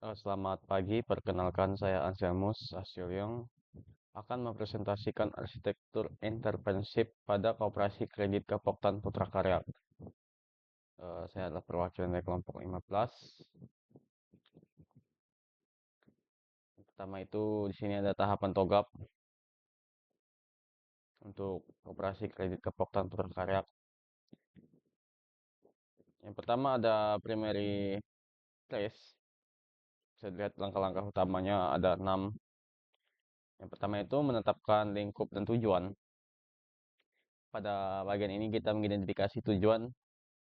Selamat pagi, perkenalkan saya Anselmus Asyulyong akan mempresentasikan arsitektur entrepreneurship pada Koperasi Kredit Kepoktan Putra Karya. Saya adalah perwakilan dari kelompok 15. Pertama itu di sini ada tahapan togap untuk Koperasi Kredit Kepoktan Putra Karya. Yang pertama ada primary place. Bisa dilihat langkah-langkah utamanya ada 6. Yang pertama itu menetapkan lingkup dan tujuan. Pada bagian ini kita mengidentifikasi tujuan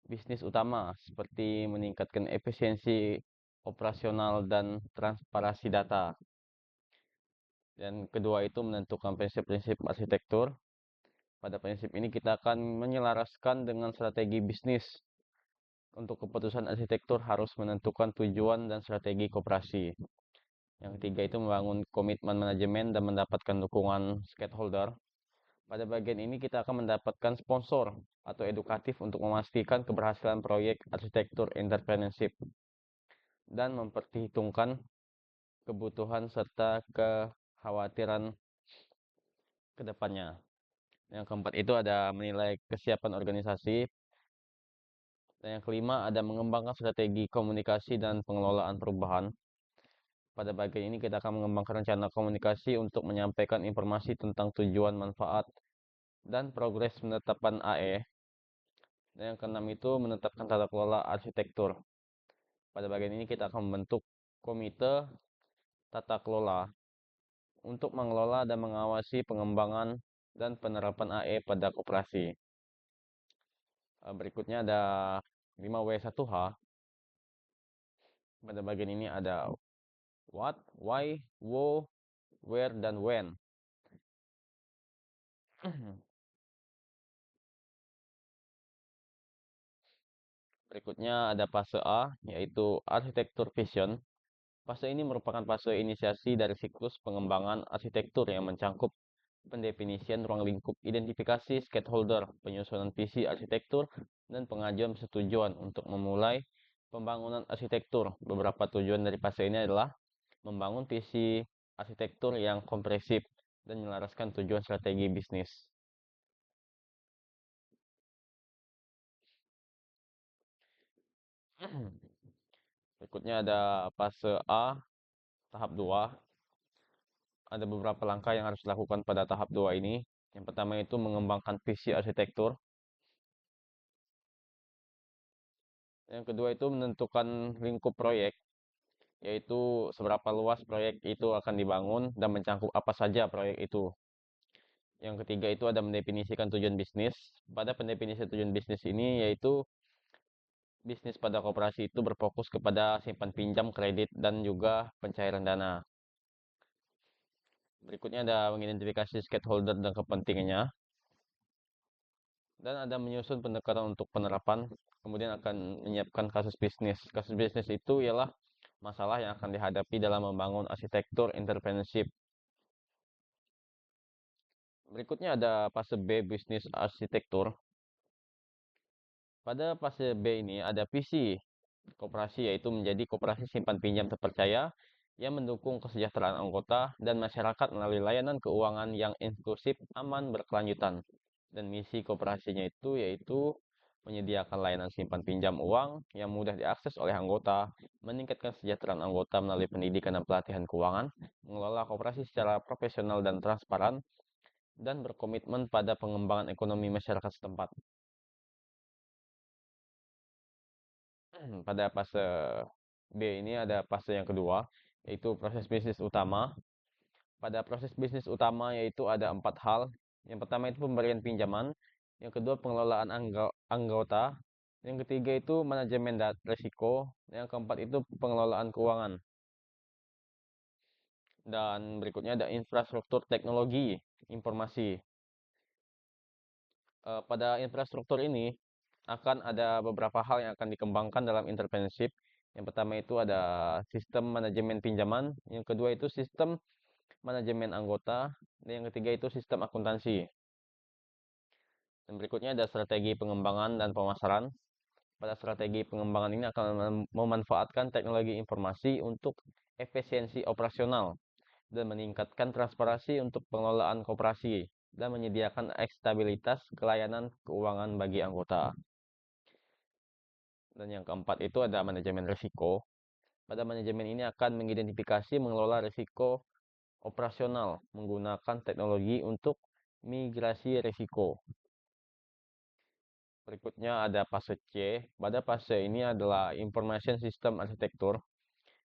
bisnis utama seperti meningkatkan efisiensi operasional dan transparansi data. Dan kedua itu menentukan prinsip-prinsip arsitektur. Pada prinsip ini kita akan menyelaraskan dengan strategi bisnis. Untuk keputusan arsitektur harus menentukan tujuan dan strategi koperasi. Yang ketiga itu membangun komitmen manajemen dan mendapatkan dukungan stakeholder. Pada bagian ini kita akan mendapatkan sponsor atau edukatif untuk memastikan keberhasilan proyek arsitektur entrepreneurship dan memperhitungkan kebutuhan serta kekhawatiran ke depannya. Yang keempat itu ada menilai kesiapan organisasi. Dan yang kelima ada mengembangkan strategi komunikasi dan pengelolaan perubahan. Pada bagian ini kita akan mengembangkan rencana komunikasi untuk menyampaikan informasi tentang tujuan, manfaat, dan progres penetapan AE. Dan yang keenam itu menetapkan tata kelola arsitektur. Pada bagian ini kita akan membentuk komite tata kelola untuk mengelola dan mengawasi pengembangan dan penerapan AE pada koperasi. Berikutnya ada 5W1H. Pada bagian ini ada what, why, who, where, dan when. Berikutnya ada fase A, yaitu arsitektur vision. Fase ini merupakan fase inisiasi dari siklus pengembangan arsitektur yang mencangkup pendefinisian ruang lingkup, identifikasi stakeholder, penyusunan visi arsitektur, dan pengajuan persetujuan untuk memulai pembangunan arsitektur. Beberapa tujuan dari fase ini adalah membangun visi arsitektur yang komprehensif dan menyelaraskan tujuan strategi bisnis. Berikutnya ada fase A, tahap 2. Ada beberapa langkah yang harus dilakukan pada tahap 2 ini. Yang pertama itu mengembangkan visi arsitektur. Yang kedua itu menentukan lingkup proyek, yaitu seberapa luas proyek itu akan dibangun dan mencangkup apa saja proyek itu. Yang ketiga itu ada mendefinisikan tujuan bisnis. Pada pendefinisian tujuan bisnis ini yaitu bisnis pada koperasi itu berfokus kepada simpan pinjam, kredit, dan juga pencairan dana. Berikutnya ada mengidentifikasi stakeholder dan kepentingannya. Dan ada menyusun pendekatan untuk penerapan. Kemudian akan menyiapkan kasus bisnis. Kasus bisnis itu ialah masalah yang akan dihadapi dalam membangun arsitektur entrepreneurship. Berikutnya ada fase B, bisnis arsitektur. Pada fase B ini ada visi koperasi, yaitu menjadi koperasi simpan pinjam terpercaya yang mendukung kesejahteraan anggota dan masyarakat melalui layanan keuangan yang inklusif, aman, berkelanjutan. Dan misi koperasinya itu yaitu menyediakan layanan simpan pinjam uang yang mudah diakses oleh anggota, meningkatkan kesejahteraan anggota melalui pendidikan dan pelatihan keuangan, mengelola koperasi secara profesional dan transparan, dan berkomitmen pada pengembangan ekonomi masyarakat setempat. Pada fase B ini ada fase yang kedua, yaitu proses bisnis utama. Pada proses bisnis utama yaitu ada 4 hal. Yang pertama itu pemberian pinjaman, yang kedua pengelolaan anggota, yang ketiga itu manajemen risiko, yang keempat itu pengelolaan keuangan. Dan berikutnya ada infrastruktur teknologi informasi. Pada infrastruktur ini akan ada beberapa hal yang akan dikembangkan dalam entrepreneurship. Yang pertama itu ada sistem manajemen pinjaman, yang kedua itu sistem manajemen anggota, dan yang ketiga itu sistem akuntansi. Dan berikutnya ada strategi pengembangan dan pemasaran. Pada strategi pengembangan ini akan memanfaatkan teknologi informasi untuk efisiensi operasional dan meningkatkan transparansi untuk pengelolaan koperasi dan menyediakan stabilitas kelayanan keuangan bagi anggota. Dan yang keempat itu ada manajemen risiko. Pada manajemen ini akan mengidentifikasi mengelola risiko operasional menggunakan teknologi untuk migrasi risiko. Berikutnya ada fase C. Pada fase ini adalah Information System Architecture.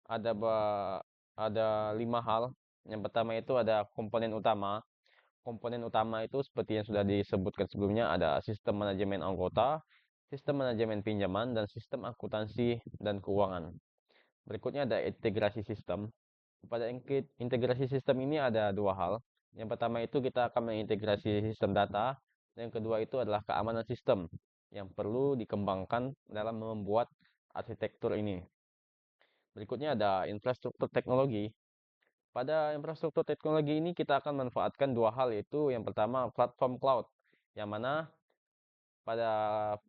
Ada 5 hal. Yang pertama itu ada komponen utama. Komponen utama itu seperti yang sudah disebutkan sebelumnya, ada sistem manajemen anggota, sistem manajemen pinjaman, dan sistem akuntansi dan keuangan. Berikutnya ada integrasi sistem. Pada integrasi sistem ini ada dua hal. Yang pertama itu kita akan mengintegrasi sistem data. Yang kedua itu adalah keamanan sistem yang perlu dikembangkan dalam membuat arsitektur ini. Berikutnya ada infrastruktur teknologi. Pada infrastruktur teknologi ini kita akan manfaatkan dua hal, yaitu yang pertama platform cloud, yang mana pada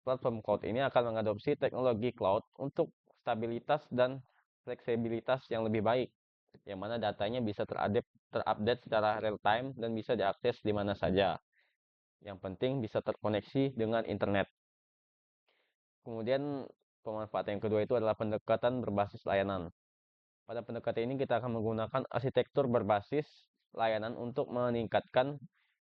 platform cloud ini akan mengadopsi teknologi cloud untuk stabilitas dan fleksibilitas yang lebih baik, yang mana datanya bisa terupdate secara real time dan bisa diakses di mana saja. Yang penting bisa terkoneksi dengan internet. Kemudian pemanfaatan yang kedua itu adalah pendekatan berbasis layanan. Pada pendekatan ini kita akan menggunakan arsitektur berbasis layanan untuk meningkatkan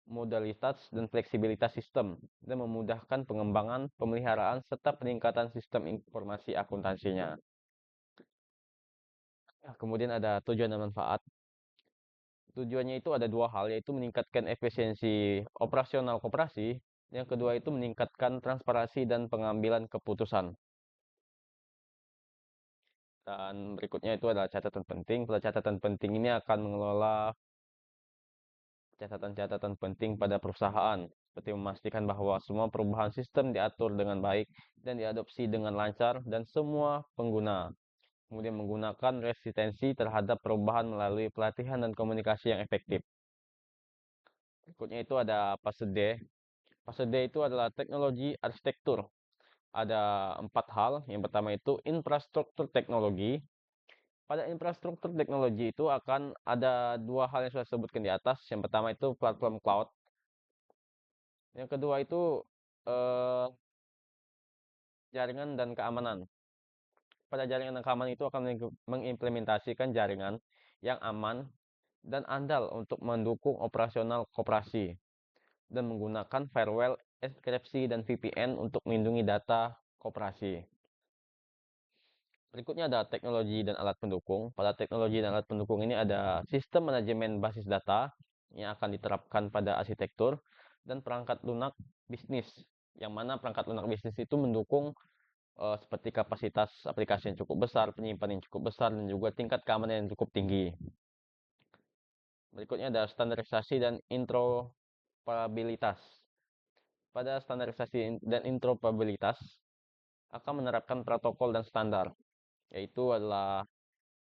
modalitas dan fleksibilitas sistem dan memudahkan pengembangan, pemeliharaan, serta peningkatan sistem informasi akuntansinya. Kemudian ada tujuan dan manfaat. Tujuannya itu ada dua hal, yaitu meningkatkan efisiensi operasional koperasi. Yang kedua itu meningkatkan transparansi dan pengambilan keputusan. Dan berikutnya itu adalah catatan penting. Pada catatan penting ini akan mengelola catatan-catatan penting pada perusahaan, seperti memastikan bahwa semua perubahan sistem diatur dengan baik dan diadopsi dengan lancar dan semua pengguna. Kemudian menggunakan resistensi terhadap perubahan melalui pelatihan dan komunikasi yang efektif. Berikutnya itu ada fase D. Fase D itu adalah teknologi arsitektur. Ada 4 hal. Yang pertama itu infrastruktur teknologi. Pada infrastruktur teknologi itu akan ada dua hal yang sudah disebutkan di atas. Yang pertama itu platform cloud. Yang kedua itu eh, jaringan dan keamanan. Pada jaringan dan keamanan itu akan mengimplementasikan jaringan yang aman dan andal untuk mendukung operasional koperasi dan menggunakan firewall, enkripsi, dan VPN untuk melindungi data koperasi. Berikutnya ada teknologi dan alat pendukung. Pada teknologi dan alat pendukung ini ada sistem manajemen basis data yang akan diterapkan pada arsitektur dan perangkat lunak bisnis, yang mana perangkat lunak bisnis itu mendukung seperti kapasitas aplikasi yang cukup besar, penyimpanan yang cukup besar, dan juga tingkat keamanan yang cukup tinggi. Berikutnya ada standarisasi dan interoperabilitas. Pada standarisasi dan interoperabilitas akan menerapkan protokol dan standar, yaitu adalah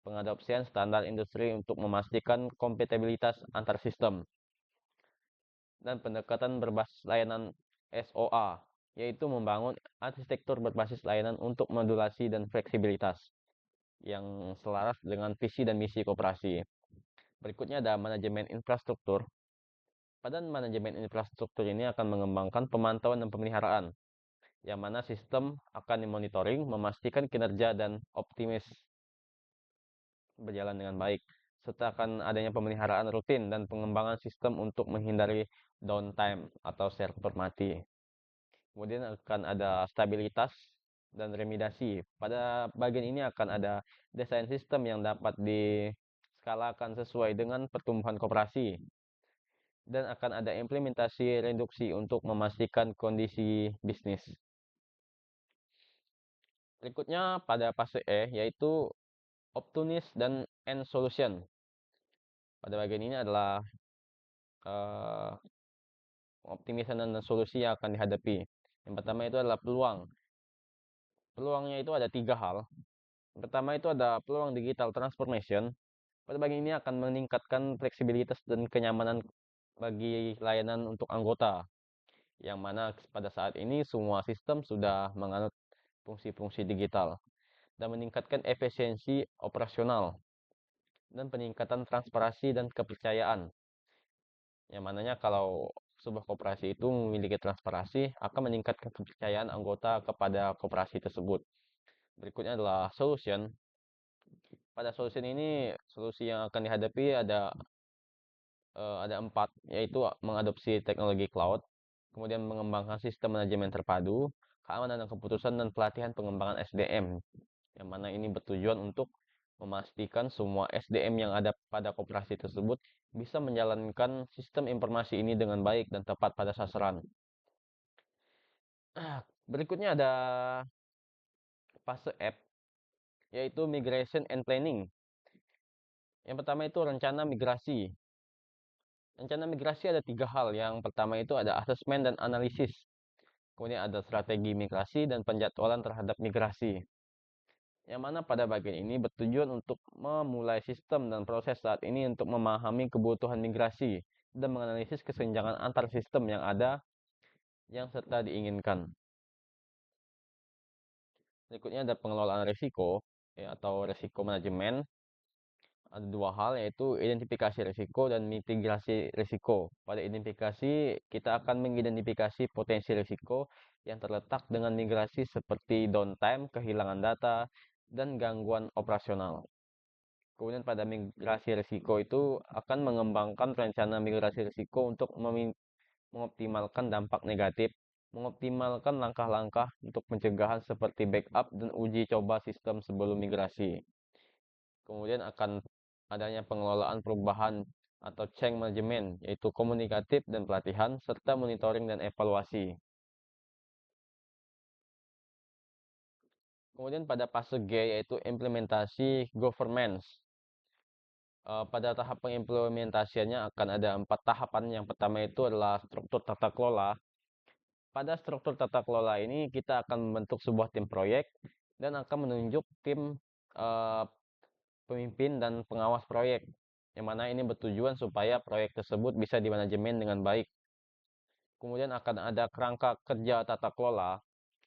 pengadopsian standar industri untuk memastikan kompatibilitas antar sistem, dan pendekatan berbasis layanan SOA, yaitu membangun arsitektur berbasis layanan untuk modulasi dan fleksibilitas yang selaras dengan visi dan misi koperasi. Berikutnya ada manajemen infrastruktur. Pada manajemen infrastruktur ini akan mengembangkan pemantauan dan pemeliharaan, yang mana sistem akan dimonitoring, memastikan kinerja dan optimis berjalan dengan baik, serta akan adanya pemeliharaan rutin dan pengembangan sistem untuk menghindari downtime atau server mati. Kemudian akan ada stabilitas dan remediasi. Pada bagian ini akan ada desain sistem yang dapat diskalakan sesuai dengan pertumbuhan koperasi, dan akan ada implementasi reduksi untuk memastikan kondisi bisnis. Berikutnya pada fase E, yaitu opportunist dan end solution. Pada bagian ini adalah optimisan dan solusi yang akan dihadapi. Yang pertama itu adalah peluang. Peluangnya itu ada 3 hal. Yang pertama itu ada peluang digital transformation. Pada bagian ini akan meningkatkan fleksibilitas dan kenyamanan bagi layanan untuk anggota, yang mana pada saat ini semua sistem sudah menganut fungsi-fungsi digital dan meningkatkan efisiensi operasional dan peningkatan transparansi dan kepercayaan. Yang mananya kalau sebuah koperasi itu memiliki transparansi akan meningkatkan kepercayaan anggota kepada koperasi tersebut. Berikutnya adalah solution. Pada solution ini, solusi yang akan dihadapi ada 4, yaitu mengadopsi teknologi cloud, kemudian mengembangkan sistem manajemen terpadu, keamanan dan keputusan, dan pelatihan pengembangan SDM, yang mana ini bertujuan untuk memastikan semua SDM yang ada pada koperasi tersebut bisa menjalankan sistem informasi ini dengan baik dan tepat pada sasaran. Berikutnya ada fase F, yaitu migration and planning. Yang pertama itu rencana migrasi. Rencana migrasi ada 3 hal. Yang pertama itu ada asesmen dan analisis. Kemudian ada strategi migrasi dan penjadwalan terhadap migrasi. Yang mana pada bagian ini bertujuan untuk memulai sistem dan proses saat ini untuk memahami kebutuhan migrasi dan menganalisis kesenjangan antar sistem yang ada yang serta diinginkan. Berikutnya ada pengelolaan risiko atau risiko manajemen. Ada 2 hal, yaitu identifikasi risiko dan mitigasi risiko. Pada identifikasi, kita akan mengidentifikasi potensi risiko yang terletak dengan migrasi seperti downtime, kehilangan data, dan gangguan operasional. Kemudian pada migrasi risiko itu akan mengembangkan rencana migrasi risiko untuk mengoptimalkan dampak negatif, mengoptimalkan langkah-langkah untuk pencegahan seperti backup dan uji coba sistem sebelum migrasi. Kemudian akan adanya pengelolaan perubahan atau change management, yaitu komunikatif dan pelatihan, serta monitoring dan evaluasi. Kemudian pada fase G, yaitu implementasi governance. Pada tahap pengimplementasiannya akan ada 4 tahapan. Yang pertama itu adalah struktur tata kelola. Pada struktur tata kelola ini kita akan membentuk sebuah tim proyek dan akan menunjuk tim pemimpin dan pengawas proyek, yang mana ini bertujuan supaya proyek tersebut bisa dimanajemen dengan baik. Kemudian akan ada kerangka kerja tata kelola.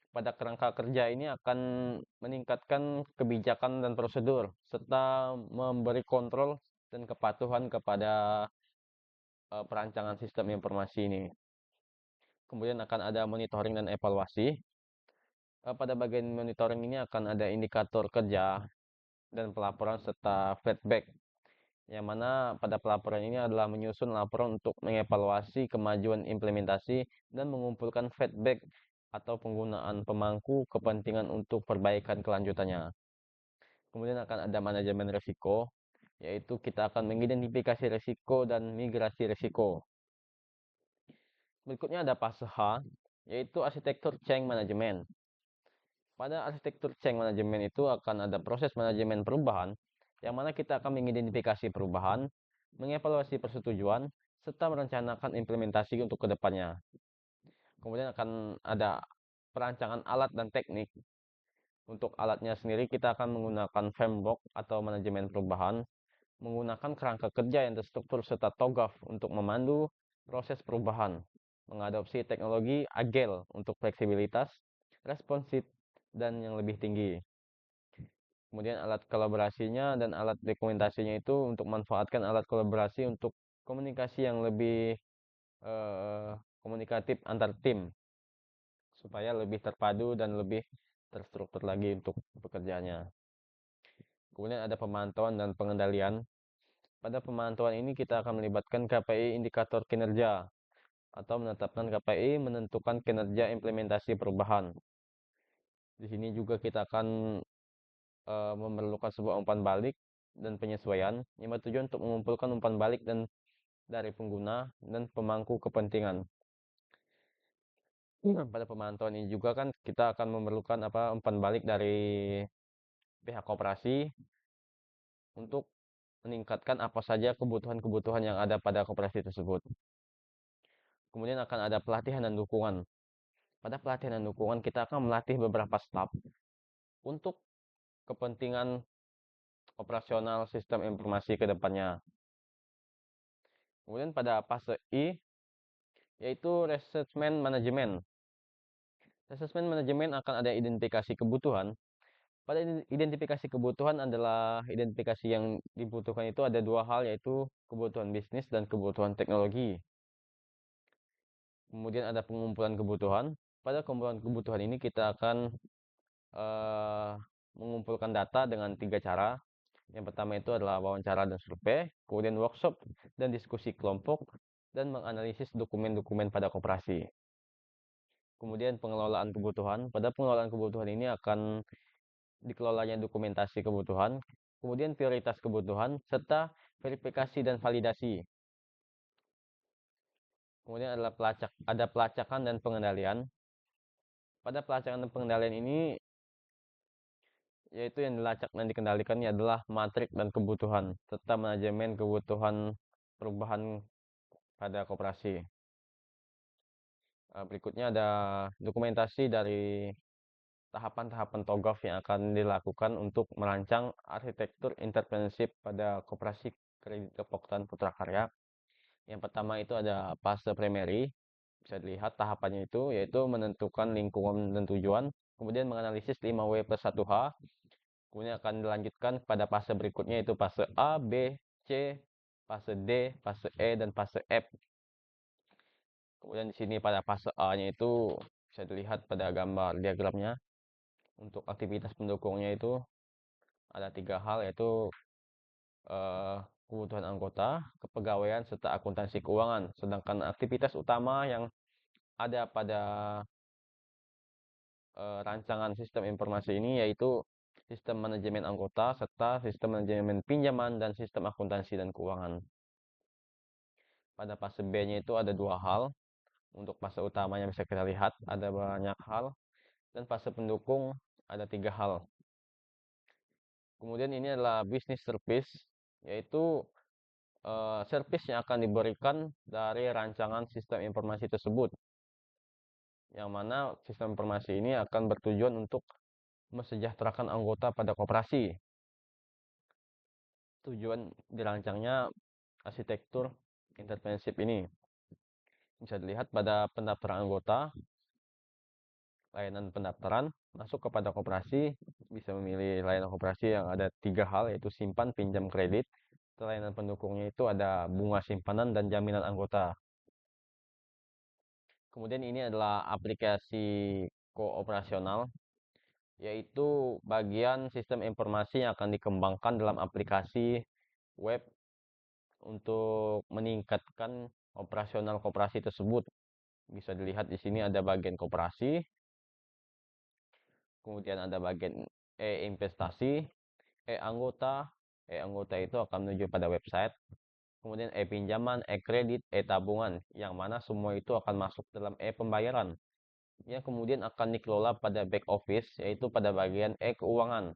Pada kerangka kerja ini akan meningkatkan kebijakan dan prosedur, serta memberi kontrol dan kepatuhan kepada perancangan sistem informasi ini. Kemudian akan ada monitoring dan evaluasi. Pada bagian monitoring ini akan ada indikator kerja dan pelaporan serta feedback, yang mana pada pelaporan ini adalah menyusun laporan untuk mengevaluasi kemajuan implementasi dan mengumpulkan feedback atau penggunaan pemangku kepentingan untuk perbaikan kelanjutannya. Kemudian akan ada manajemen risiko, yaitu kita akan mengidentifikasi risiko dan migrasi risiko. Berikutnya ada fase H, yaitu arsitektur change management. Pada arsitektur change management itu akan ada proses manajemen perubahan, yang mana kita akan mengidentifikasi perubahan, mengevaluasi persetujuan, serta merencanakan implementasi untuk kedepannya. Kemudian akan ada perancangan alat dan teknik. Untuk alatnya sendiri kita akan menggunakan framework atau manajemen perubahan, menggunakan kerangka kerja yang terstruktur serta TOGAF untuk memandu proses perubahan, mengadopsi teknologi Agile untuk fleksibilitas, responsif, dan yang lebih tinggi. Kemudian alat kolaborasinya dan alat dokumentasinya itu untuk manfaatkan alat kolaborasi untuk komunikasi yang lebih komunikatif antar tim, supaya lebih terpadu dan lebih terstruktur lagi untuk pekerjaannya. Kemudian ada pemantauan dan pengendalian. Pada pemantauan ini kita akan melibatkan KPI indikator kinerja, atau menetapkan KPI menentukan kinerja implementasi perubahan. Di sini juga kita akan memerlukan sebuah umpan balik dan penyesuaian yang bertujuan untuk mengumpulkan umpan balik dan dari pengguna dan pemangku kepentingan. Pada pemantauan ini juga kan kita akan memerlukan umpan balik dari pihak koperasi untuk meningkatkan apa saja kebutuhan-kebutuhan yang ada pada koperasi tersebut. Kemudian akan ada pelatihan dan dukungan. Pada pelatihan dan dukungan kita akan melatih beberapa staf untuk kepentingan operasional sistem informasi ke depannya. Kemudian pada fase I, yaitu Research Management. Asesmen manajemen akan ada identifikasi kebutuhan. Pada identifikasi kebutuhan adalah identifikasi yang dibutuhkan itu ada dua hal, yaitu kebutuhan bisnis dan kebutuhan teknologi. Kemudian ada pengumpulan kebutuhan. Pada pengumpulan kebutuhan ini kita akan eh, mengumpulkan data dengan 3 cara. Yang pertama itu adalah wawancara dan survei, kemudian workshop dan diskusi kelompok, dan menganalisis dokumen-dokumen pada koperasi. Kemudian pengelolaan kebutuhan. Pada pengelolaan kebutuhan ini akan dikelolanya dokumentasi kebutuhan, kemudian prioritas kebutuhan, serta verifikasi dan validasi. Kemudian ada pelacakan dan pengendalian. Pada pelacakan dan pengendalian ini, yaitu yang dilacak dan dikendalikan adalah matrik dan kebutuhan, serta manajemen kebutuhan perubahan pada koperasi. Berikutnya ada dokumentasi dari tahapan-tahapan TOGAF yang akan dilakukan untuk merancang arsitektur entrepreneurship pada koperasi kredit kepokuan putra karya. Yang pertama itu ada fase primary, bisa dilihat tahapannya itu, yaitu menentukan lingkungan dan tujuan, kemudian menganalisis 5W+1H, kemudian akan dilanjutkan pada fase berikutnya, yaitu fase A, B, C, fase D, fase E, dan fase F. Kemudian di sini pada fase A-nya itu bisa dilihat pada gambar diagramnya. Untuk aktivitas pendukungnya itu ada 3 hal, yaitu eh, kebutuhan anggota, kepegawaian, serta akuntansi keuangan. Sedangkan aktivitas utama yang ada pada rancangan sistem informasi ini yaitu sistem manajemen anggota, serta sistem manajemen pinjaman, dan sistem akuntansi dan keuangan. Pada fase B-nya itu ada 2 hal. Untuk fase utamanya bisa kita lihat ada banyak hal, dan fase pendukung ada 3 hal. Kemudian ini adalah business service, yaitu service yang akan diberikan dari rancangan sistem informasi tersebut, yang mana sistem informasi ini akan bertujuan untuk mesejahterakan anggota pada koperasi. Tujuan dirancangnya arsitektur entrepreneurship ini bisa dilihat pada pendaftaran anggota, layanan pendaftaran, masuk kepada koperasi, bisa memilih layanan koperasi yang ada 3 hal, yaitu simpan, pinjam, kredit. Layanan pendukungnya itu ada bunga simpanan dan jaminan anggota. Kemudian ini adalah aplikasi kooperasional, yaitu bagian sistem informasi yang akan dikembangkan dalam aplikasi web untuk meningkatkan operasional koperasi tersebut. Bisa dilihat di sini ada bagian koperasi, kemudian ada bagian e-investasi, e-anggota. E-anggota itu akan menuju pada website, kemudian e-pinjaman, e-kredit, e-tabungan, yang mana semua itu akan masuk dalam e-pembayaran, yang kemudian akan dikelola pada back office, yaitu pada bagian e-keuangan.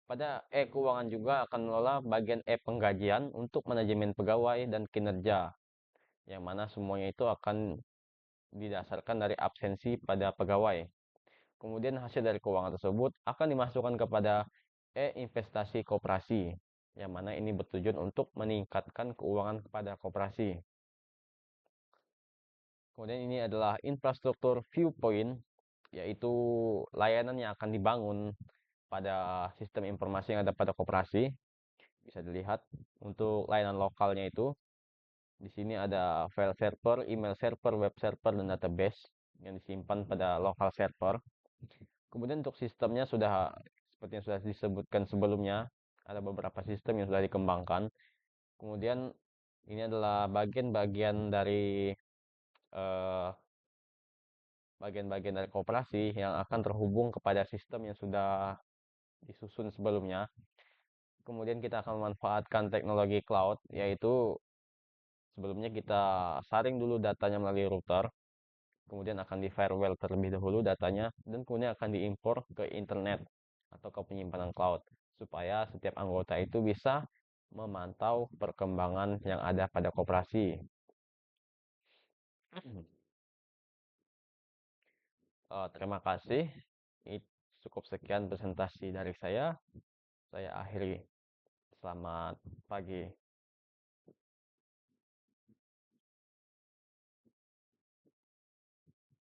Pada e-keuangan juga akan mengelola bagian e-penggajian untuk manajemen pegawai dan kinerja, yang mana semuanya itu akan didasarkan dari absensi pada pegawai. Kemudian hasil dari keuangan tersebut akan dimasukkan kepada e-investasi koperasi, yang mana ini bertujuan untuk meningkatkan keuangan kepada koperasi. Kemudian ini adalah infrastruktur viewpoint, yaitu layanan yang akan dibangun pada sistem informasi yang ada pada koperasi. Bisa dilihat untuk layanan lokalnya itu, di sini ada file server, email server, web server, dan database yang disimpan pada local server. Kemudian untuk sistemnya sudah seperti yang sudah disebutkan sebelumnya, ada beberapa sistem yang sudah dikembangkan. Kemudian ini adalah bagian-bagian dari eh, bagian-bagian dari koperasi yang akan terhubung kepada sistem yang sudah disusun sebelumnya. Kemudian kita akan memanfaatkan teknologi cloud, yaitu sebelumnya kita saring dulu datanya melalui router, kemudian akan di firewall terlebih dahulu datanya, dan kemudian akan diimpor ke internet atau ke penyimpanan cloud, supaya setiap anggota itu bisa memantau perkembangan yang ada pada koperasi. Terima kasih. Cukup sekian presentasi dari saya. Saya akhiri. Selamat pagi.